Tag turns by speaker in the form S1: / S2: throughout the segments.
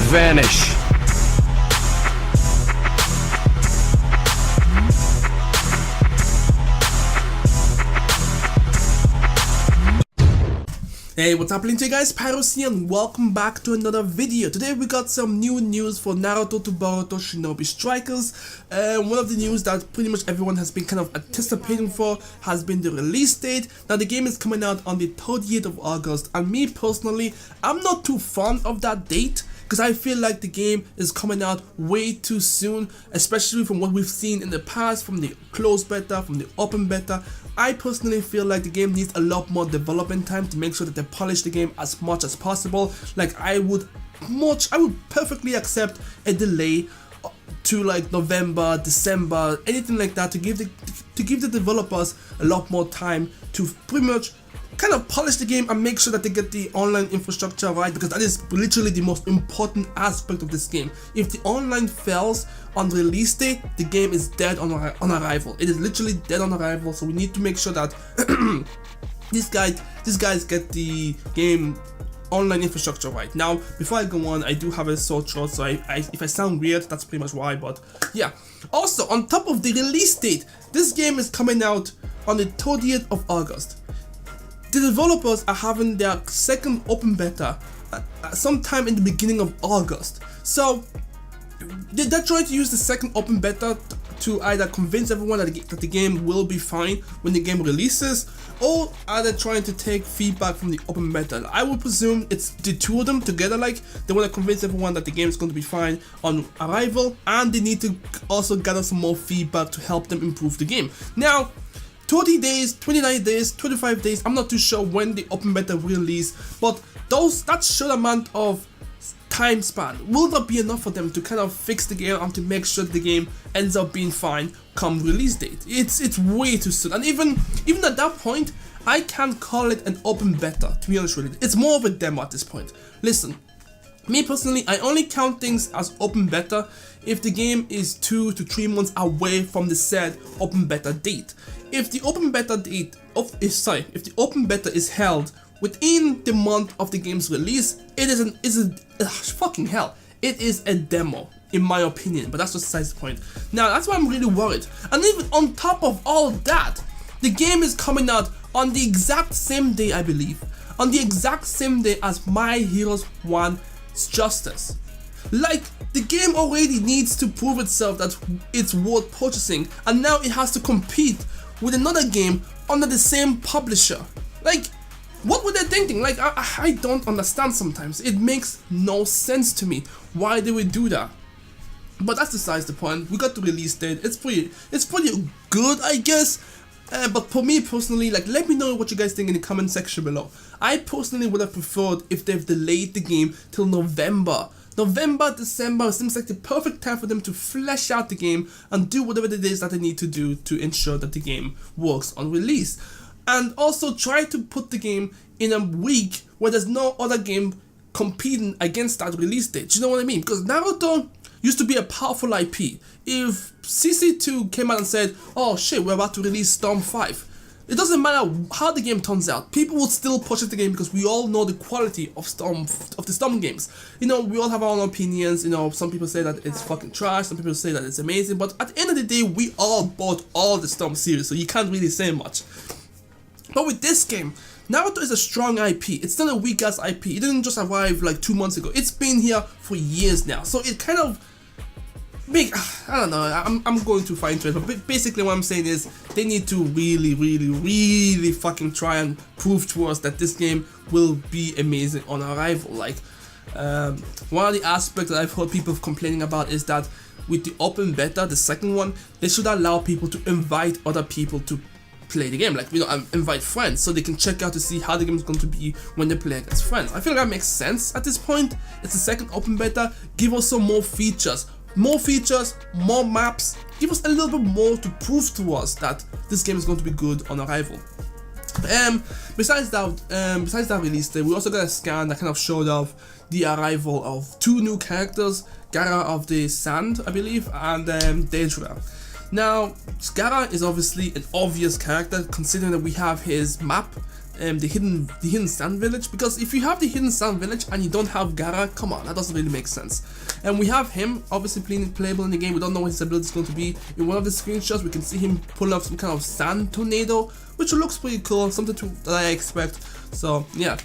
S1: vanish.
S2: Hey, what's happening to you guys? Pyros here and welcome back to another video. Today we got some new news for Naruto to Boruto Shinobi Strikers. One of the news that pretty much everyone has been kind of anticipating for has been the release date. Now the game is coming out on the 30th of August, and me personally, I'm not too fond of that date, because I feel like the game is coming out way too soon, especially from what we've seen in the past, from the closed beta, from the open beta. I personally feel like the game needs a lot more development time to make sure that they polish the game as much as possible. Like I would perfectly accept a delay to like November, December, anything like that, to give the developers a lot more time to pretty much kind of polish the game and make sure that they get the online infrastructure right, because that is literally the most important aspect of this game. If the online fails on release day, the game is dead on arrival. It is literally dead on arrival, so we need to make sure that these guys get the game online infrastructure right. Now, before I go on, I do have a sore throat, so if I sound weird, that's pretty much why, but yeah. Also, on top of the release date, this game is coming out on the 30th of August. The developers are having their second open beta sometime in the beginning of August. So they're trying to use the second open beta to either convince everyone that the game will be fine when the game releases, or are they trying to take feedback from the open beta? I would presume it's the two of them together. Like they want to convince everyone that the game is going to be fine on arrival, and they need to also gather some more feedback to help them improve the game. Now, 30 days, 29 days, 25 days, I'm not too sure when the open beta will release, but that short amount of time span will not be enough for them to kind of fix the game and to make sure the game ends up being fine come release date. It's way too soon, and even at that point, I can't call it an open beta, to be honest with you. It's more of a demo at this point. Listen, me personally, I only count things as open beta if the game is 2 to 3 months away from the said open beta date. If the open beta is held within the month of the game's release, it is fucking hell. It is a demo, in my opinion, but that's just besides the point. Now, that's why I'm really worried. And even on top of all that, the game is coming out on the exact same day, I believe, on the exact same day as My Heroes 1's Justice. Like, the game already needs to prove itself that it's worth purchasing, and now it has to compete with another game under the same publisher. Like, what were they thinking? Like, I don't understand sometimes. It makes no sense to me why they would do that. But that's besides the point. We got the release date. It's pretty good, I guess. But for me personally, like, let me know what you guys think in the comment section below. I personally would have preferred if they've delayed the game till November, December. Seems like the perfect time for them to flesh out the game and do whatever it is that they need to do to ensure that the game works on release. And also try to put the game in a week where there's no other game competing against that release date. Do you know what I mean? Because Naruto used to be a powerful IP. If CC2 came out and said, oh shit, we're about to release Storm 5, it doesn't matter how the game turns out, people will still purchase the game because we all know the quality of the Storm games. You know, we all have our own opinions. You know, some people say that it's fucking trash, some people say that it's amazing, but at the end of the day, we all bought all the Storm series, so you can't really say much. But with this game, Naruto is a strong IP. It's not a weak ass IP. It didn't just arrive like 2 months ago. It's been here for years now, so it kind of I don't know, I'm going too far into it, but basically what I'm saying is they need to really fucking try and prove to us that this game will be amazing on arrival. Like, one of the aspects that I've heard people complaining about is that with the open beta, the second one, they should allow people to invite other people to play the game, like, you know, invite friends so they can check out to see how the game is going to be when they play against friends. I feel like that makes sense at this point. It's the second open beta. Give us some more features, more maps. Give us a little bit more to prove to us that this game is going to be good on arrival. Besides that release day, we also got a scan that kind of showed off the arrival of 2 new characters, Gaara of the Sand, I believe, and Daedra. Now, Gaara is obviously an obvious character considering that we have his map the hidden sand village, because if you have the hidden sand village and you don't have Gaara, come on, that doesn't really make sense. And we have him obviously playable in the game. We don't know what his ability is going to be. In one of the screenshots we can see him pull off some kind of sand tornado, which looks pretty cool, something that I expect. So yeah.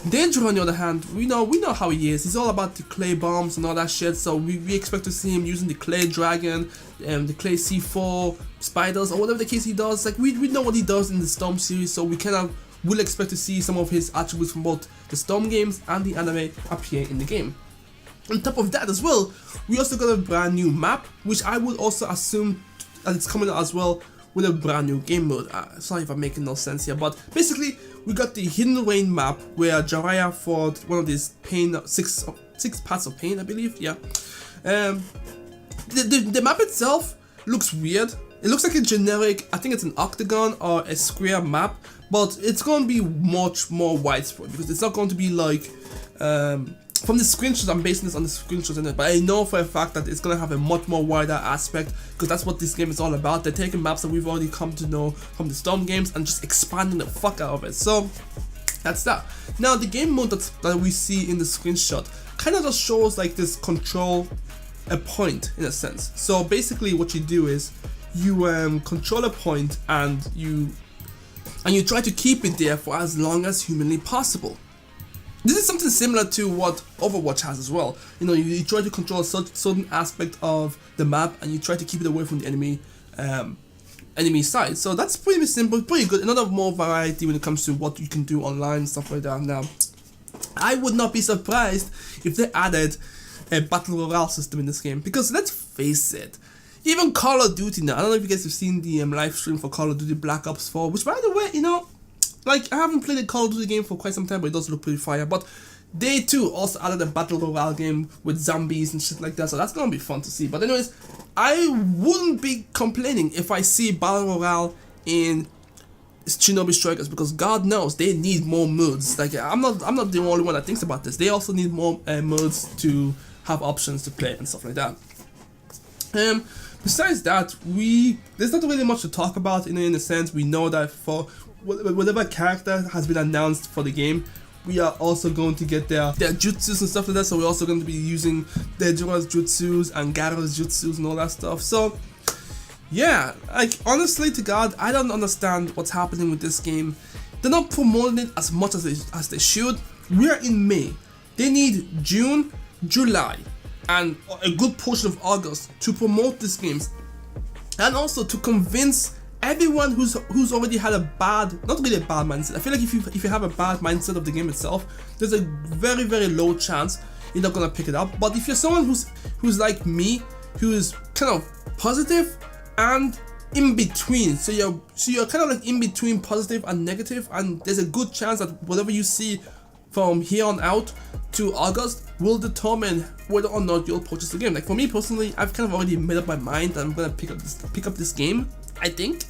S2: Danger on the other hand, we know how he is. He's all about the clay bombs and all that shit, so we expect to see him using the clay dragon, the clay C4 spiders, or whatever the case he does. Like we know what he does in the Storm series, so we kind of will expect to see some of his attributes from both the Storm games and the anime appear in the game. On top of that as well, we also got a brand new map, which I would also assume that it's coming out as well with a brand new game mode. Sorry if I'm making no sense here, but basically we got the Hidden Rain map where Jiraiya fought one of these six parts of pain, I believe. Yeah. The map itself looks weird. It looks like a generic, I think it's an octagon or a square map, but it's going to be much more widespread because it's not going to be like from the screenshots. I'm basing this on the screenshots in it, but I know for a fact that it's going to have a much more wider aspect because that's what this game is all about. They're taking maps that we've already come to know from the Storm games and just expanding the fuck out of it. So that's that. Now the game mode that we see in the screenshot kind of just shows like this control a point in a sense. So basically what you do is you control a point and you try to keep it there for as long as humanly possible. This is something similar to what Overwatch has as well. You know, you try to control a certain aspect of the map and you try to keep it away from the enemy side. So that's pretty simple, pretty good. Another more variety when it comes to what you can do online and stuff like that. Now, I would not be surprised if they added a battle royale system in this game, because let's face it, even Call of Duty now, I don't know if you guys have seen the live stream for Call of Duty Black Ops 4, which by the way, you know, like I haven't played a Call of Duty game for quite some time, but it does look pretty fire. But they too also added a battle royale game with zombies and shit like that, so that's gonna be fun to see. But anyways, I wouldn't be complaining if I see battle royale in Shinobi Strikers, because God knows they need more modes. Like I'm not the only one that thinks about this. They also need more modes to have options to play and stuff like that. Besides that, there's not really much to talk about in a sense. We know that for whatever character has been announced for the game, we are also going to get their jutsus and stuff like that. So we're also going to be using Dejira's jutsus and Gaara's jutsus and all that stuff. So yeah, like honestly to God, I don't understand what's happening with this game. They're not promoting it as much as they should. We are in May. They need June, July, and a good portion of August to promote these games, and also to convince everyone who's already had a not really a bad mindset. I feel like if you have a bad mindset of the game itself, there's a very, very low chance you're not gonna pick it up. But if you're someone who's like me, who is kind of positive and in between, so you're kind of like in between positive and negative, and there's a good chance that whatever you see from here on out to August will determine whether or not you'll purchase the game. Like for me personally, I've kind of already made up my mind that I'm gonna pick up this game. I think,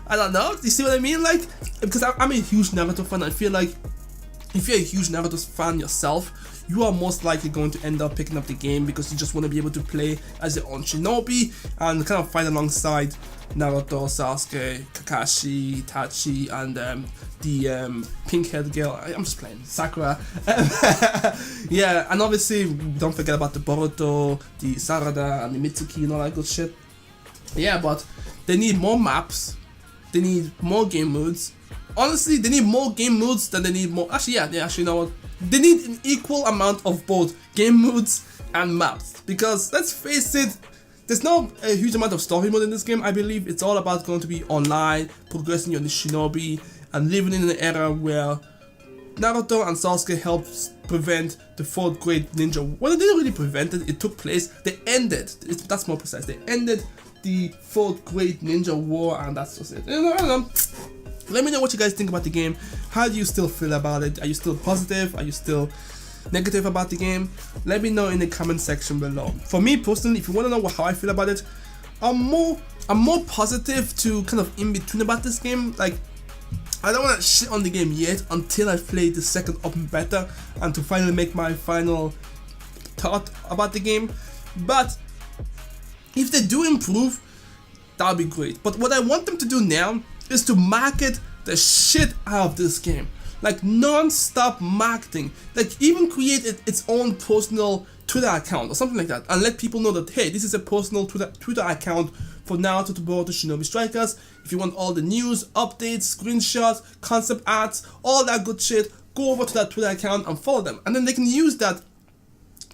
S2: I don't know. You see what I mean? Like, because I'm a huge Naruto fan. I feel like if you're a huge Naruto fan yourself, you are most likely going to end up picking up the game because you just want to be able to play as your own Shinobi and kind of fight alongside Naruto, Sasuke, Kakashi, Itachi, and the pink-haired girl. I'm just playing Sakura. Yeah, and obviously don't forget about the Boruto, the Sarada, and the Mitsuki and all that good shit. Yeah, but they need more maps. They need more game modes. Honestly, they need more game modes than they need more. Actually, yeah, actually, you know what? They need an equal amount of both game modes and maps. Because let's face it, there's not a huge amount of story mode in this game. I believe it's all about going to be online, progressing your Shinobi, and living in an era where Naruto and Sasuke helped prevent the 4th grade ninja. Well, they didn't really prevent it. It took place. They ended. That's more precise. They ended the 4th grade ninja war, and that's just it. I don't know. Let me know what you guys think about the game. How do you still feel about it? Are you still positive? Are you still negative about the game? Let me know in the comment section below. For me personally, if you want to know how I feel about it, I'm more positive to kind of in between about this game. Like, I don't want to shit on the game yet until I play the second open beta and to finally make my final thought about the game. But if they do improve, that'll be great. But what I want them to do now is to market the shit out of this game. like non-stop marketing, like even create its own personal Twitter account or something like that, and let people know that, hey, this is a personal Twitter account for Naruto to Boruto Shinobi Strikers. If you want all the news, updates, screenshots, concept arts, all that good shit, go over to that Twitter account and follow them, and then they can use that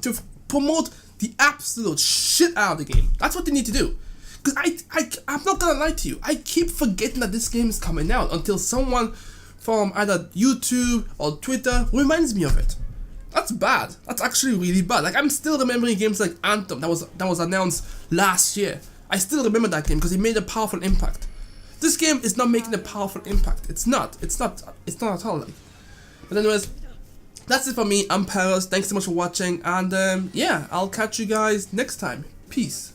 S2: to promote the absolute shit out of the game. That's what they need to do. Because I'm not gonna lie to you, I keep forgetting that this game is coming out until someone from either YouTube or Twitter reminds me of it. That's bad. That's actually really bad. Like, I'm still remembering games like Anthem that was announced last year. I still remember that game because it made a powerful impact. This game is not making a powerful impact. It's not at all. Like. But anyways, that's it for me. I'm Paros. Thanks so much for watching, and yeah, I'll catch you guys next time. Peace.